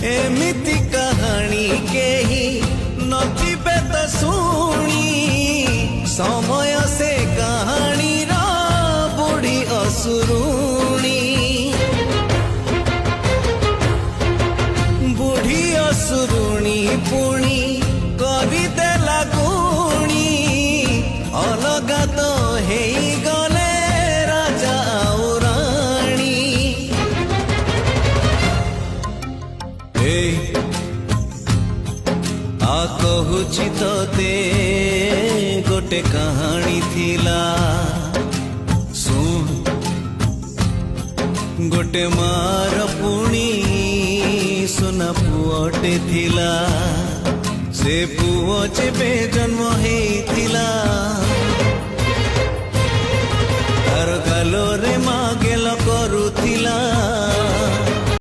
एमिति कहानी केही नथिबे तो शुणी समय से कहानी रा बुढ़ी असुरुणी बुढ़ी असुरुणी पुणी करदेला गुणी अलगा तो हे गले राजा और राणी आ कहूची ते गोटे कहानी थिला सुन गोटे मार पुणी सुना पुअटे थिला से पुओ जेबे जन्म हेइथिला तार गालोरे मागेल करुथिला